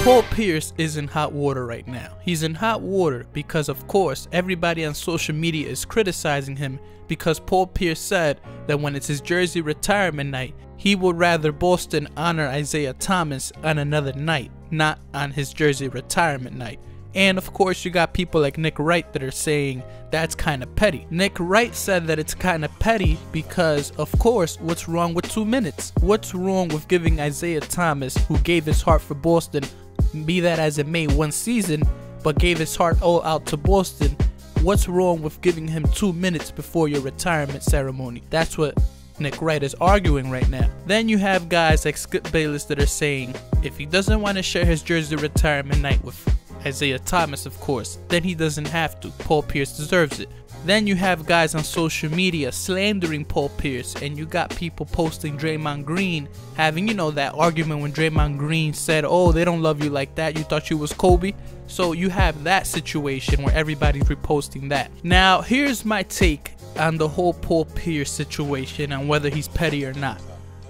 Paul Pierce is in hot water right now. He's in hot water because, of course, everybody on social media is criticizing him because Paul Pierce said that when it's his jersey retirement night, he would rather Boston honor Isaiah Thomas on another night, not on his jersey retirement night. And of course, you got people like Nick Wright that are saying that's kind of petty. Nick Wright said that it's kind of petty because, of course, what's wrong with 2 minutes? What's wrong with giving Isaiah Thomas, who gave his heart for Boston, be that as it may, one season, but gave his heart all out to Boston, what's wrong with giving him 2 minutes before your retirement ceremony? That's what Nick Wright is arguing right now. Then you have guys like Skip Bayless that are saying if he doesn't want to share his jersey retirement night with Isaiah Thomas, of course, then he doesn't have to. Paul Pierce deserves it. Then you have guys on social media slandering Paul Pierce, and you got people posting Draymond Green having, you know, that argument when Draymond Green said, oh, they don't love you like that, you thought you was Kobe. So you have that situation where everybody's reposting that. Now here's my take on the whole Paul Pierce situation and whether he's petty or not.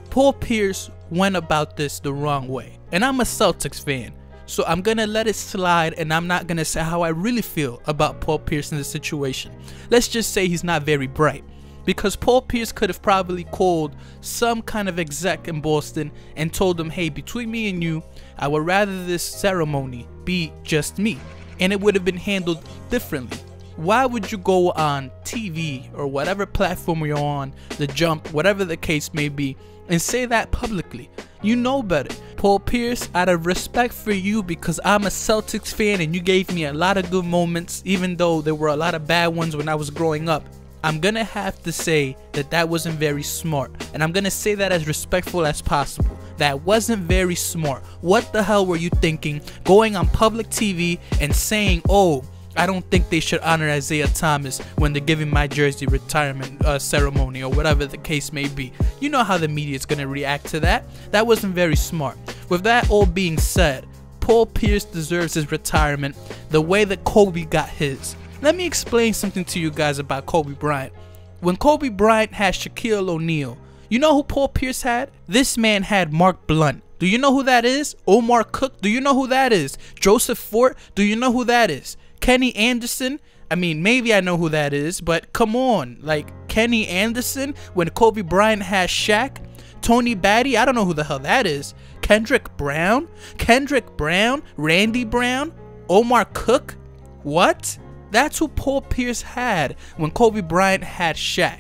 Paul Pierce went about this the wrong way, and I'm a Celtics fan, so I'm gonna let it slide and I'm not gonna say how I really feel about Paul Pierce in this situation. Let's just say he's not very bright, because Paul Pierce could have probably called some kind of exec in Boston and told them, hey, between me and you, I would rather this ceremony be just me, and it would have been handled differently. Why would you go on TV or whatever platform you're on, The Jump, whatever the case may be, and say that publicly? You know better. Paul Pierce, out of respect for you, because I'm a Celtics fan and you gave me a lot of good moments, even though there were a lot of bad ones when I was growing up, I'm gonna have to say that that wasn't very smart. And I'm gonna say that as respectful as possible. That wasn't very smart. What the hell were you thinking, going on public TV and saying, oh, I don't think they should honor Isaiah Thomas when they're giving my jersey retirement ceremony or whatever the case may be. You know how the media is going to react to that. That wasn't very smart. With that all being said, Paul Pierce deserves his retirement the way that Kobe got his. Let me explain something to you guys about Kobe Bryant. When Kobe Bryant had Shaquille O'Neal, you know who Paul Pierce had? This man had Mark Blunt. Do you know who that is? Omar Cook. Do you know who that is? Joseph Fort. Do you know who that is? Kenny Anderson, I mean, maybe I know who that is, but come on, like Kenny Anderson when Kobe Bryant has Shaq, Tony Batty, I don't know who the hell that is, Kendrick Brown, Randy Brown, Omar Cook, what? That's who Paul Pierce had when Kobe Bryant had Shaq.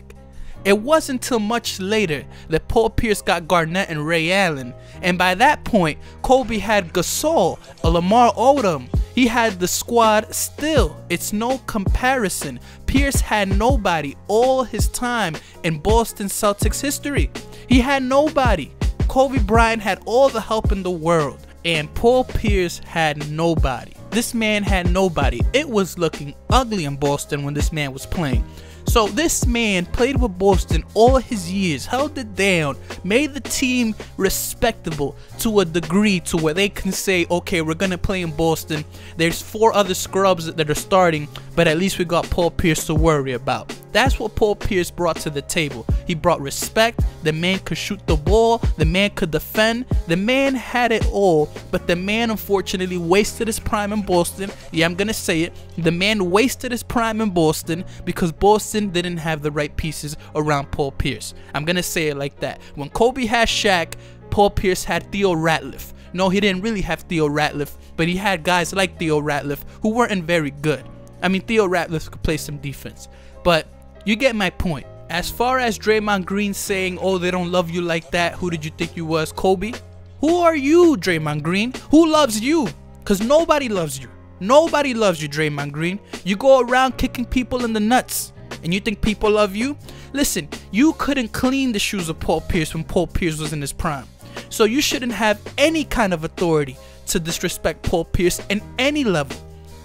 It wasn't until much later that Paul Pierce got Garnett and Ray Allen, and by that point, Kobe had Gasol, Lamar Odom. He had the squad still. It's no comparison. Pierce had nobody all his time in Boston Celtics history. He had nobody. Kobe Bryant had all the help in the world, and Paul Pierce had nobody. This man had nobody. It was looking ugly in Boston when this man was playing. So this man played with Boston all his years, held it down, made the team respectable to a degree to where they can say, okay, we're going to play in Boston. There's 4 other scrubs that are starting, but at least we got Paul Pierce to worry about. That's what Paul Pierce brought to the table. He brought respect. The man could shoot the ball. The man could defend. The man had it all, but the man unfortunately wasted his prime in Boston. Yeah, I'm going to say it. The man wasted his prime in Boston because Boston didn't have the right pieces around Paul Pierce. I'm going to say it like that. When Kobe had Shaq, Paul Pierce had Theo Ratliff. No, he didn't really have Theo Ratliff, but he had guys like Theo Ratliff who weren't very good. I mean, Theo Ratliff could play some defense, but you get my point. As far as Draymond Green saying, oh, they don't love you like that, who did you think you was, Kobe? Who are you, Draymond Green? Who loves you? Because nobody loves you. Nobody loves you, Draymond Green. You go around kicking people in the nuts, and you think people love you? Listen, you couldn't clean the shoes of Paul Pierce when Paul Pierce was in his prime. So you shouldn't have any kind of authority to disrespect Paul Pierce in any level.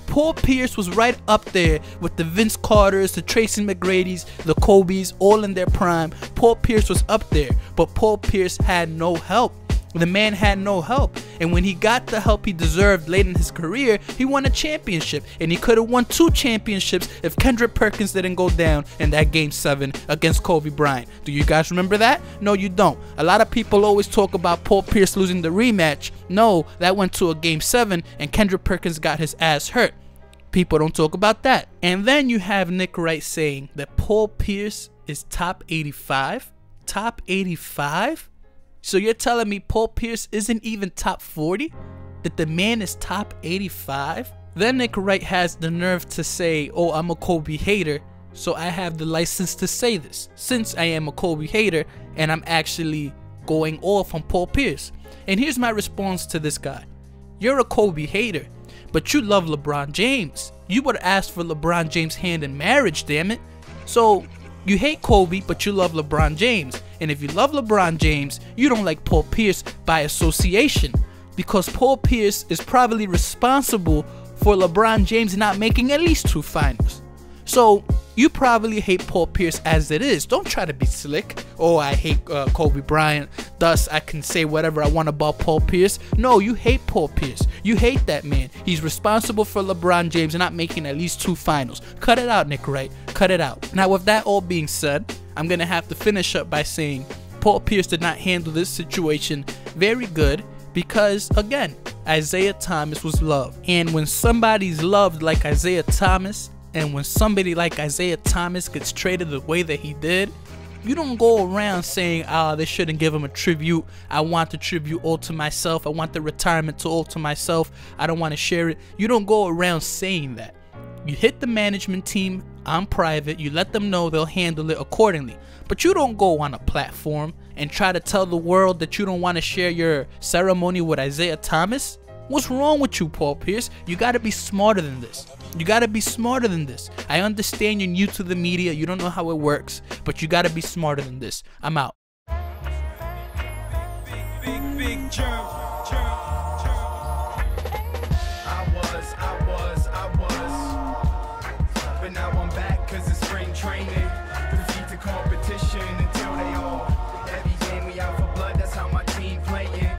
Paul Pierce was right up there with the Vince Carters, the Tracy McGrady's, the Kobe's, all in their prime. Paul Pierce was up there, but Paul Pierce had no help. The man had no help, and when he got the help he deserved late in his career, he won a championship, and he could have won 2 championships if Kendrick Perkins didn't go down in that Game 7 against Kobe Bryant. Do you guys remember that? No, you don't. A lot of people always talk about Paul Pierce losing the rematch. No, that went to a Game 7, and Kendrick Perkins got his ass hurt. People don't talk about that. And then you have Nick Wright saying that Paul Pierce is top 85? Top 85? So you're telling me Paul Pierce isn't even top 40? That the man is top 85? Then Nick Wright has the nerve to say, oh, I'm a Kobe hater, so I have the license to say this, since I am a Kobe hater and I'm actually going off on Paul Pierce. And here's my response to this guy. You're a Kobe hater, but you love LeBron James. You would ask for LeBron James' hand in marriage, damn it. So you hate Kobe, but you love LeBron James. And if you love LeBron James, you don't like Paul Pierce by association, because Paul Pierce is probably responsible for LeBron James not making at least 2 finals. So you probably hate Paul Pierce as it is. Don't try to be slick. Oh, I hate Kobe Bryant, thus I can say whatever I want about Paul Pierce. No, you hate Paul Pierce. You hate that man. He's responsible for LeBron James not making at least 2 finals. Cut it out, Nick Wright. Cut it out. Now, with that all being said, I'm going to have to finish up by saying Paul Pierce did not handle this situation very good because, again, Isaiah Thomas was loved. And when somebody's loved like Isaiah Thomas, and when somebody like Isaiah Thomas gets traded the way that he did, you don't go around saying, they shouldn't give him a tribute. I want the tribute all to myself. I want the retirement to all to myself. I don't want to share it. You don't go around saying that. You hit the management team on private. You let them know they'll handle it accordingly. But you don't go on a platform and try to tell the world that you don't want to share your ceremony with Isaiah Thomas. What's wrong with you, Paul Pierce? You got to be smarter than this. You got to be smarter than this. I understand you're new to the media. You don't know how it works. But you got to be smarter than this. I'm out. Big germ.